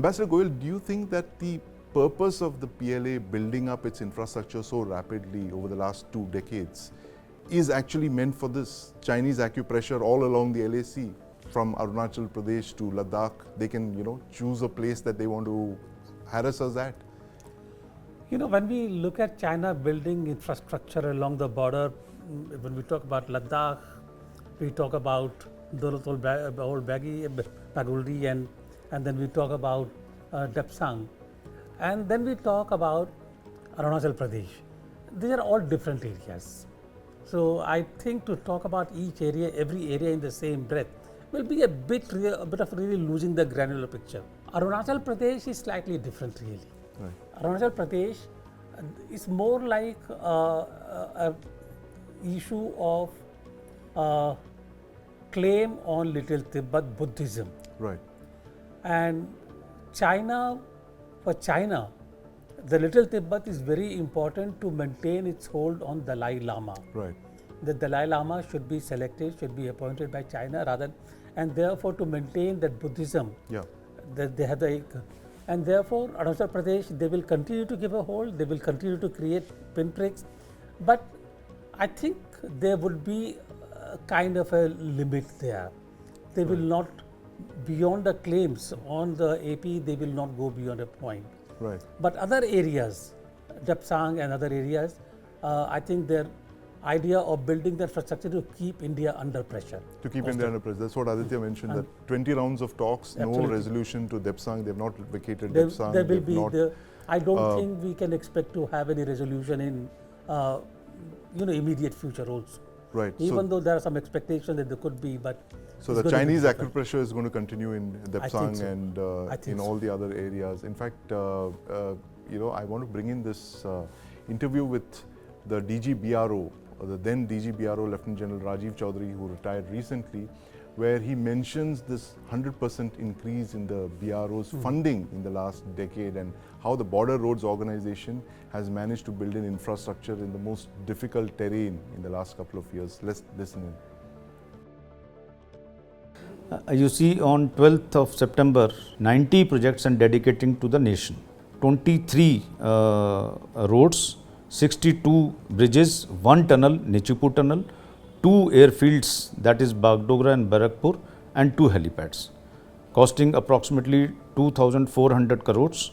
Ambassador Goel, do you think that the purpose of the PLA building up its infrastructure so rapidly over the last 2 decades is actually meant for this? Chinese acupressure all along the LAC, from Arunachal Pradesh to Ladakh, they can, choose a place that they want to harass us at. When we look at China building infrastructure along the border, when we talk about Ladakh, we talk about Dolatul Baguldi, and then we talk about Depsang, and then we talk about Arunachal Pradesh. These are all different areas. So I think to talk about each area, every area in the same breath, will be a bit of really losing the granular picture. Arunachal Pradesh is slightly different, really. Right. Arunachal Pradesh is more like a issue of claim on Little Tibet Buddhism. Right. And for China, the Little Tibet is very important to maintain its hold on Dalai Lama. Right. The Dalai Lama should be selected, should be appointed by China and therefore to maintain that Buddhism. Yeah. They have and therefore Arunachal Pradesh, they will continue to give a hold, they will continue to create pinpricks, but I think there would be a kind of a limit there. They will not, beyond the claims on the AP, they will not go beyond a point. Right. But other areas, Depsang and other areas, I think their idea of building the infrastructure to keep India under pressure. To keep India under pressure. That's what Aditya mentioned, that 20 rounds of talks, absolutely. No resolution to Depsang. They have not vacated Depsang. There will be, I don't think we can expect to have any resolution in immediate future also. Right. Even though there are some expectations that there could be, but so the Chinese acupressure is going to continue in Depsang and in all the other areas. In fact, I want to bring in this interview with the DG BRO, the then DG BRO, Lieutenant General Rajiv Chaudhary, who retired recently, where he mentions this 100% increase in the BRO's funding in the last decade and how the Border Roads Organization has managed to build an infrastructure in the most difficult terrain in the last couple of years. Let's listen in. You see, on 12th of September, 90 projects and dedicating to the nation. 23 roads, 62 bridges, 1 tunnel, Nichipu tunnel, 2 airfields, that is Bagdogra and Barakpur, and 2 helipads, costing approximately 2,400 crores.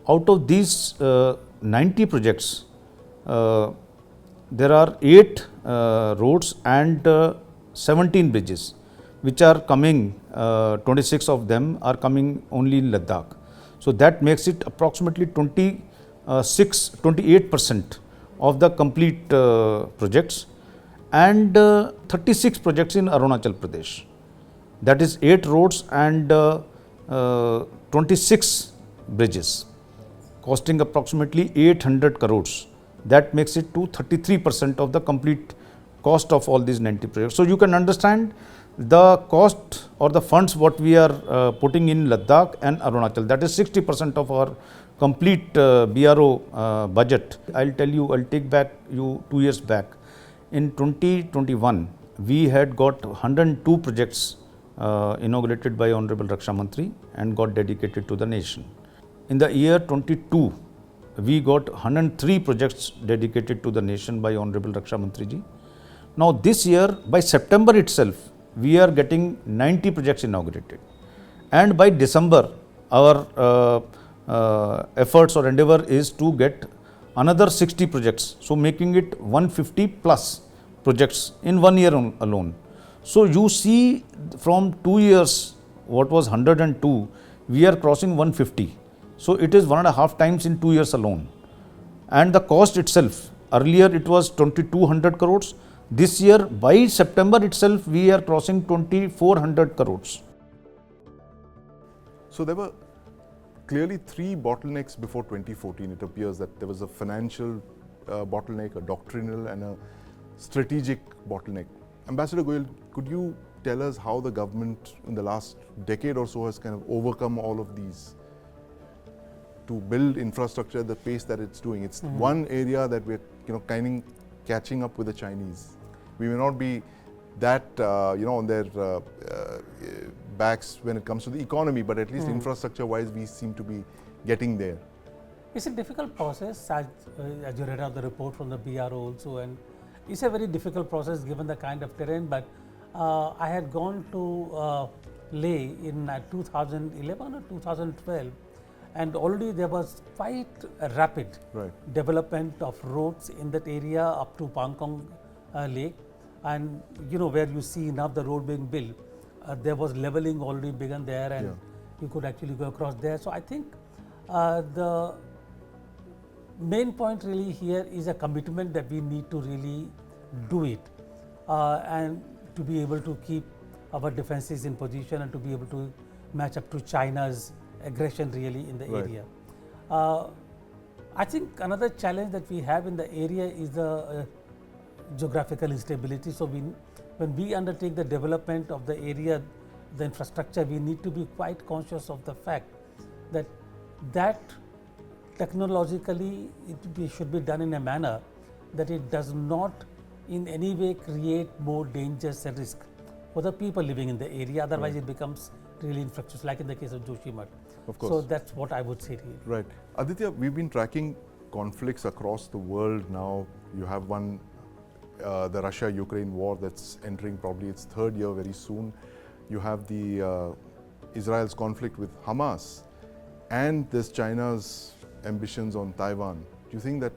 Out of these 90 projects, there are 8 roads and 17 bridges, which are coming, 26 of them are coming only in Ladakh. So that makes it approximately 28% of the complete projects, and 36 projects in Arunachal Pradesh. That is 8 roads and 26 bridges, costing approximately 800 crores. That makes it to 33% of the complete cost of all these 90 projects. So you can understand the cost or the funds what we are putting in Ladakh and Arunachal. That is 60% of our complete BRO budget. I'll take back you 2 years back. In 2021, we had got 102 projects inaugurated by Honorable Raksha Mantri and got dedicated to the nation. In the year 22, we got 103 projects dedicated to the nation by Honorable Raksha Mantri ji. Now this year, by September itself, we are getting 90 projects inaugurated. And by December, our efforts or endeavor is to get another 60 projects. So making it 150 plus projects in 1 year alone. So you see from 2 years, what was 102, we are crossing 150. So it is 1.5 times in 2 years alone. And the cost itself, earlier it was 2,200 crores. This year, by September itself, we are crossing 2,400 crores. So there were clearly 3 bottlenecks before 2014. It appears that there was a financial bottleneck, a doctrinal and a strategic bottleneck. Ambassador Goel, could you tell us how the government in the last decade or so has kind of overcome all of these to build infrastructure at the pace that it's doing? It's one area that we're kind of catching up with the Chinese. We may not be that on their setbacks when it comes to the economy, but at least infrastructure-wise, we seem to be getting there. It's a difficult process, as you read out the report from the BRO also, and it's a very difficult process given the kind of terrain. But I had gone to Leh in 2011 or 2012, and already there was quite a rapid development of roads in that area up to Pangkong Lake, and where you see now the road being built, there was leveling already begun there, and you could actually go across there. So I think the main point really here is a commitment that we need to really do it, and to be able to keep our defenses in position and to be able to match up to China's aggression really in the area. I think another challenge that we have in the area is the geographical instability. So when we undertake the development of the area, the infrastructure, we need to be quite conscious of the fact that technologically it should be done in a manner that it does not in any way create more dangers and risk for the people living in the area. Otherwise, it becomes really infectious, like in the case of Joshimath. Of course. So that's what I would say really. Right. Aditya, we've been tracking conflicts across the world now. You have one, the Russia-Ukraine war that's entering probably its third year very soon. You have the Israel's conflict with Hamas, and there's China's ambitions on Taiwan. Do you think that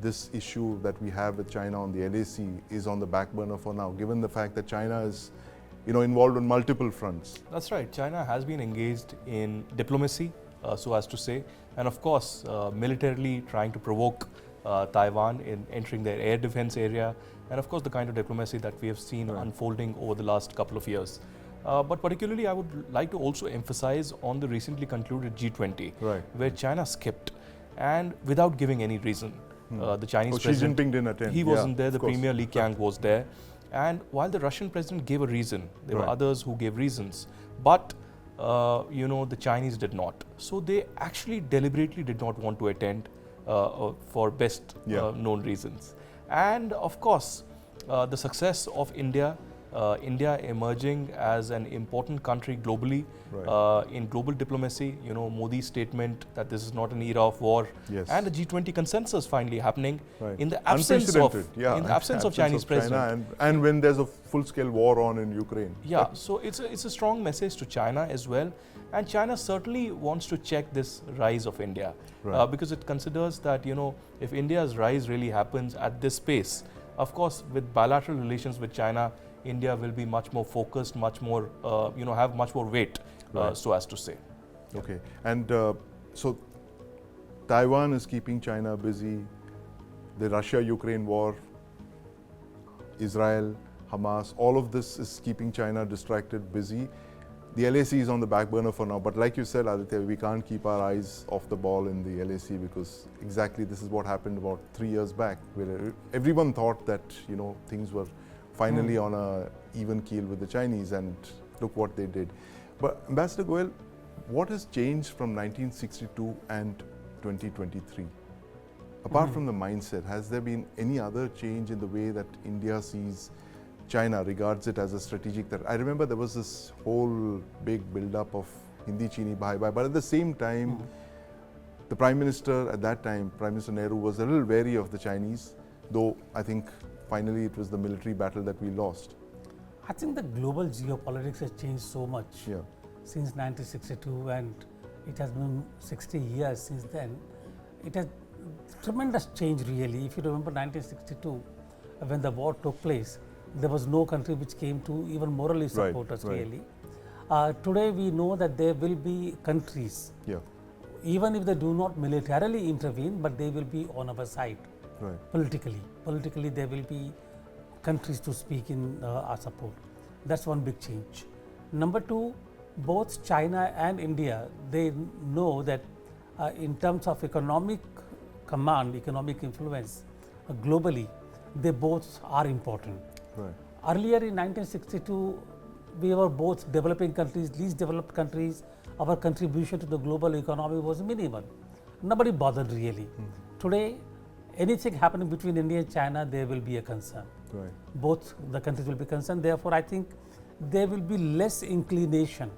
this issue that we have with China on the LAC is on the back burner for now, given the fact that China is involved on multiple fronts? That's right. China has been engaged in diplomacy, so as to say, and of course militarily trying to provoke Taiwan in entering their air defense area, and of course the kind of diplomacy that we have seen unfolding over the last couple of years. But particularly I would like to also emphasize on the recently concluded G20, where China skipped, and without giving any reason. The Chinese president, Xi Jinping didn't attend. He wasn't there, the Premier Li Qiang was there. And while the Russian president gave a reason, there were others who gave reasons, but the Chinese did not. So they actually deliberately did not want to attend for best known reasons. And of course, the success of India emerging as an important country globally in global diplomacy, Modi's statement that this is not an era of war, and the G20 consensus finally happening in the absence of Chinese president. And when there's a full-scale war on in Ukraine. Yeah, so it's a strong message to China as well, and China certainly wants to check this rise of India because it considers that if India's rise really happens at this pace, of course with bilateral relations with China, India will be much more focused, much more, have much more weight, so as to say. Okay, and so Taiwan is keeping China busy, the Russia-Ukraine war, Israel, Hamas, all of this is keeping China distracted, busy. The LAC is on the back burner for now, but like you said, Aditya, we can't keep our eyes off the ball in the LAC because exactly this is what happened about 3 years back, where everyone thought that, things were finally on a even keel with the Chinese, and look what they did. But Ambassador Goel, what has changed from 1962 and 2023? Apart from the mindset, has there been any other change in the way that India sees China, regards it as a strategic threat? I remember there was this whole big build-up of Hindi Chini bhai bhai, but at the same time, the Prime Minister at that time, Prime Minister Nehru, was a little wary of the Chinese, though I think finally it was the military battle that we lost. I think the global geopolitics has changed so much since 1962, and it has been 60 years since then. It has tremendous change really. If you remember 1962, when the war took place, there was no country which came to even morally support us really. Today we know that there will be countries, even if they do not militarily intervene, but they will be on our side. Politically, there will be countries to speak in our support. That's one big change. Number two, both China and India, they know that in terms of economic command, economic influence globally, they both are important. Earlier in 1962, we were both developing countries, least developed countries. Our contribution to the global economy was minimal. Nobody bothered really. Today, anything happening between India and China, there will be a concern. Both the countries will be concerned. Therefore, I think there will be less inclination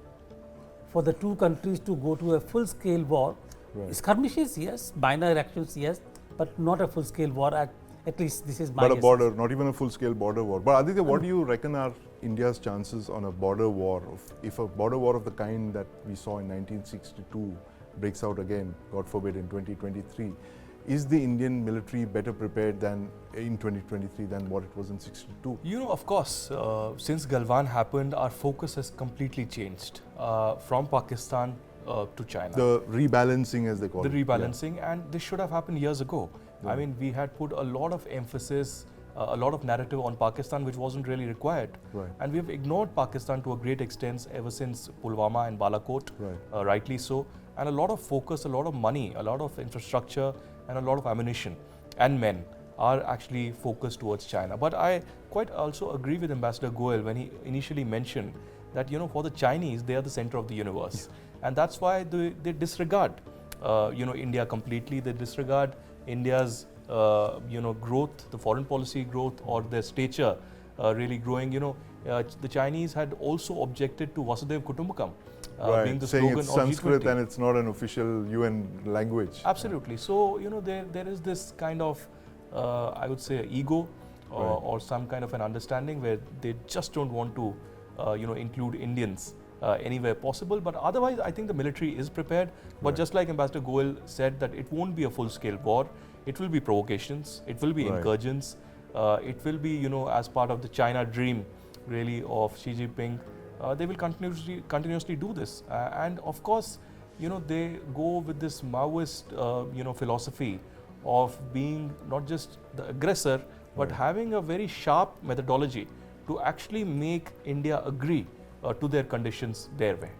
for the two countries to go to a full-scale war. Right. Skirmishes, yes, minor actions, yes, but not a full-scale war. At least this is my But a guess. border, not even a full-scale border war. But Aditya, what do you reckon are India's chances on a border war? If a border war of the kind that we saw in 1962 breaks out again, God forbid, in 2023, is the Indian military better prepared than in 2023 than what it was in 62? You know, of course, since Galwan happened, our focus has completely changed from Pakistan to China. The rebalancing, as they call it. The rebalancing, and this should have happened years ago. Yeah. I mean, we had put a lot of emphasis, a lot of narrative on Pakistan, which wasn't really required. Right. And we have ignored Pakistan to a great extent ever since Pulwama and Balakot, Right. rightly so. And a lot of focus, a lot of money, a lot of infrastructure, and a lot of ammunition and men are actually focused towards China. But I quite also agree with Ambassador Goel when he initially mentioned that, you know, for the Chinese, they are the center of the universe. And that's why they disregard, you know, India completely. They disregard India's, you know, growth, the foreign policy growth, or their stature really growing. You know, the Chinese had also objected to Vasudhaiva Kutumbakam. Being the saying slogan it's of Sanskrit G20. and it's not an official UN language. Absolutely. So, you know, there is this kind of, I would say, ego or some kind of an understanding where they just don't want to, you know, include Indians anywhere possible. But otherwise, I think the military is prepared. But just like Ambassador Goel said, that it won't be a full-scale war. It will be provocations. It will be incursions. It will be, you know, as part of the China dream, really, of Xi Jinping. They will continuously do this, and of course, you know, they go with this Maoist, you know, philosophy of being not just the aggressor, but having a very sharp methodology to actually make India agree to their conditions their way.